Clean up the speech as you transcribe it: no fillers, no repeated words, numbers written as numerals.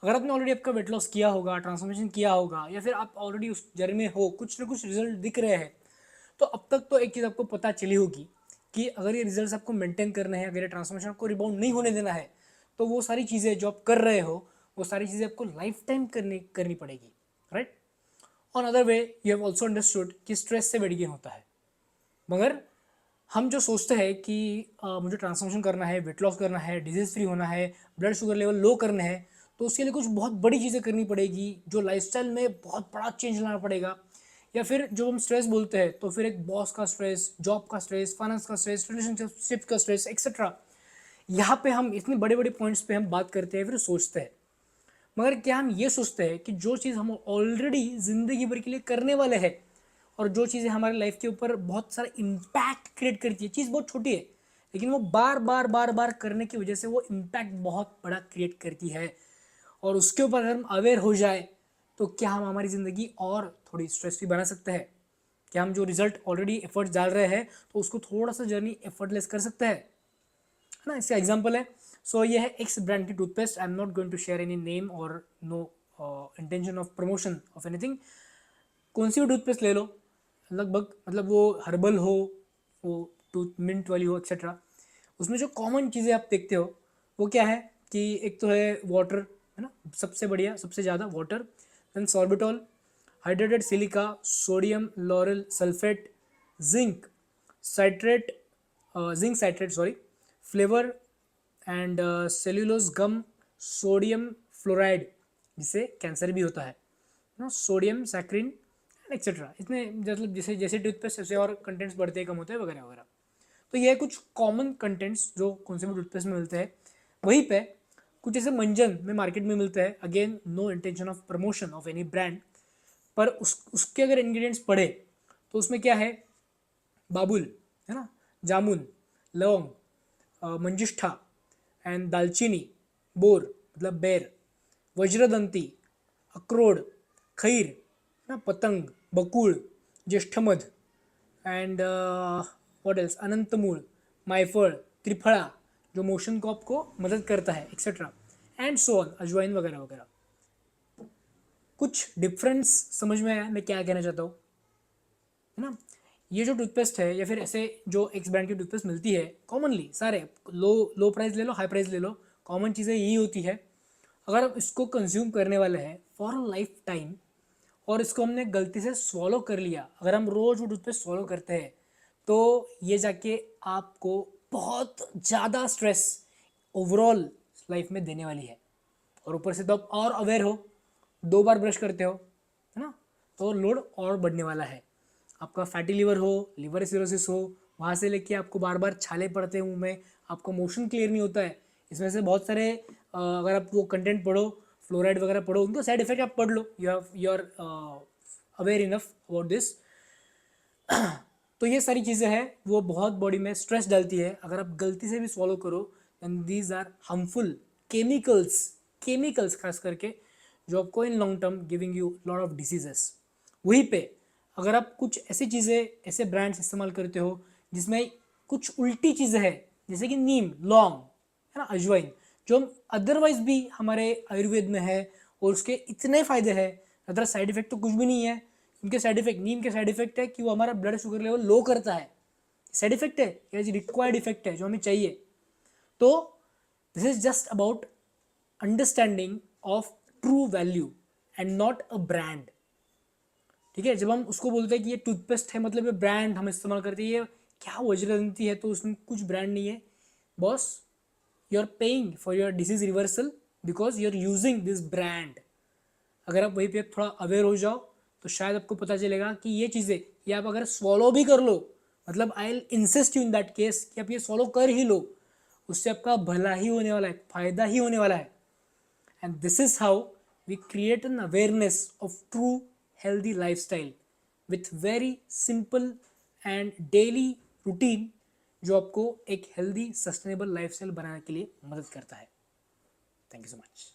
अगर आपने ऑलरेडी आपका वेट लॉस किया होगा, ट्रांसफॉर्मेशन किया होगा, या फिर आप ऑलरेडी उस जर्नी में हो, कुछ ना कुछ रिजल्ट दिख रहे हैं, तो अब तक तो एक चीज़ आपको पता चली होगी कि अगर ये रिजल्ट्स आपको मेंटेन करने हैं, अगर ये ट्रांसफॉर्मेशन आपको रिबाउंड नहीं होने देना है, तो वो सारी चीज़ें जो आप कर रहे हो, वो सारी चीज़ें आपको लाइफ टाइम करनी पड़ेगी, right. On other way you have also understood कि स्ट्रेस से वेट गेन होता है, मगर हम जो सोचते हैं कि मुझे ट्रांसफॉर्मेशन करना है, वेट लॉस करना है, डिजीज फ्री होना है, ब्लड शुगर लेवल लो करने हैं, तो उसके लिए कुछ बहुत बड़ी चीज़ें करनी पड़ेगी, जो लाइफस्टाइल में बहुत बड़ा चेंज लाना पड़ेगा। या फिर जो हम स्ट्रेस बोलते हैं, तो फिर एक बॉस का स्ट्रेस, जॉब का स्ट्रेस, फाइनेंस का स्ट्रेस, रिलेशनशिप का स्ट्रेस एक्सेट्रा। यहाँ पे हम इतने बड़े बड़े पॉइंट्स पे हम बात करते हैं, फिर सोचते हैं, मगर क्या हम ये सोचते हैं कि जो चीज़ हम ऑलरेडी ज़िंदगी भर के लिए करने वाले हैं, और जो चीज़ें हमारे लाइफ के ऊपर बहुत सारा इम्पैक्ट क्रिएट करती है, चीज़ बहुत छोटी है, लेकिन वो बार बार बार बार करने की वजह से वो इम्पैक्ट बहुत बड़ा क्रिएट करती है, और उसके ऊपर अगर हम अवेयर हो जाए, तो क्या हम हमारी ज़िंदगी और थोड़ी स्ट्रेस फ्री बना सकते हैं? क्या हम जो रिजल्ट ऑलरेडी एफर्ट्स डाल रहे हैं, तो उसको थोड़ा सा जर्नी एफर्टलेस कर सकते हैं? है ना, इसका एग्जाम्पल है। सो ये है एक्स ब्रांड की toothpaste. I am not going to share any name और no intention of promotion of anything. कौन सी भी टूथपेस्ट ले लो, लगभग, मतलब वो हर्बल हो, वो टूथ मिंट वाली हो एक्सेट्रा, उसमें जो कॉमन चीज़ें आप देखते हो वो क्या है कि एक तो है वाटर, है ना, सबसे बढ़िया, सबसे ज़्यादा water, then sorbitol, hydrated silica, sodium lauryl sulphate, zinc citrate, zinc citrate sorry, flavour and cellulose gum, sodium fluoride, जिससे कैंसर भी होता है ना, सोडियम सैक्रिन एक्सेट्रा। इतने मतलब जैसे जैसे टूथपेस्ट ऐसे और कंटेंट्स बढ़ते हैं, कम होते हैं, वगैरह वगैरह। तो ये कुछ कॉमन कंटेंट्स जो कौन से भी टूथपेस्ट में मिलते हैं। वहीं पे कुछ ऐसे मंजन में मार्केट में मिलते हैं, again no intention of promotion of any brand, पर उसके अगर इंग्रेडिएंट्स पढ़े, तो उसमें क्या है, बाबुल, है ना, जामुन, लौंग, मंजिष्ठा एंड दालचीनी, बोर मतलब बेर, वज्रदंती, अक्रोड, खैर, ना, पतंग, बकुळ, ज्येष्ठमध and what else, Anantmool, मायफळ, triphala, जो मोशन को आपको मदद करता है एक्सेट्रा, एंड सो ऑन, अजवाइन वगैरह वगैरह। कुछ डिफरेंस समझ में आया मैं क्या कहना चाहता हूँ, है ना। ये जो टूथपेस्ट है, या फिर ऐसे जो एक्स ब्रांड की टूथपेस्ट मिलती है कॉमनली, सारे लो लो प्राइस ले लो, हाई प्राइस ले लो, कॉमन चीज़ें यही होती है। अगर आप इसको कंज्यूम करने वाले हैं फॉर अ लाइफ टाइम, और इसको हमने गलती से स्वॉलो कर लिया, अगर हम रोज़ वो टूथपेस्ट स्वॉलो करते हैं, तो ये जाके आपको बहुत ज़्यादा स्ट्रेस ओवरऑल लाइफ में देने वाली है। और ऊपर से तो आप और अवेयर हो, 2 बार ब्रश करते हो, है ना, तो लोड और बढ़ने वाला है। आपका फैटी लिवर हो, लिवर सिरोसिस हो, वहाँ से लेके आपको बार बार छाले पड़ते हैं मुंह में, आपको मोशन क्लियर नहीं होता है। इसमें से बहुत सारे अगर आप वो कंटेंट पढ़ो, फ्लोराइड वगैरह पढ़ो, उनका साइड इफेक्ट आप पढ़ लो, you are aware enough about this. तो ये सारी चीज़ें हैं, वो बहुत बॉडी में स्ट्रेस डालती है, अगर आप गलती से भी सॉलो करो, and these are harmful chemicals, chemicals खास करके, जो आपको in long term giving you lot of diseases. वहीं पे अगर आप कुछ ऐसी चीज़ें, ऐसे ब्रांड्स इस्तेमाल करते हो जिसमें कुछ उल्टी चीज़ें हैं, जैसे कि नीम, लौंग, है ना, अजवाइन, जो हम अदरवाइज भी हमारे आयुर्वेद में है, और उसके इतने फ़ायदे हैं, अदर साइड इफेक्ट तो कुछ भी नहीं है। उनके साइड इफेक्ट, नीम के साइड इफेक्ट है कि वो हमारा ब्लड शुगर लेवल लो करता है, साइड इफेक्ट है, या रिक्वायर्ड इफेक्ट है जो हमें चाहिए। तो this is just about understanding of true value and not a brand. ठीक है, जब हम उसको बोलते हैं कि ये टूथपेस्ट है, मतलब ये ब्रांड हम इस्तेमाल करते हैं, ये क्या वज्रदंती है, तो उसमें कुछ ब्रांड नहीं है boss. You are paying for your disease reversal because you are using this brand. अगर आप वहीं पे थोड़ा अवेयर हो जाओ, तो शायद आपको पता चलेगा कि ये चीज़ें, ये आप अगर स्वॉलो भी कर लो, मतलब I will insist you in that case कि आप ये स्वॉलो कर ही लो, उससे आपका भला ही होने वाला है, फायदा ही होने वाला है। And this is how we create an awareness of true healthy lifestyle with very simple and daily routine, जो आपको एक हेल्दी सस्टेनेबल लाइफस्टाइल बनाने के लिए मदद करता है। Thank you so much.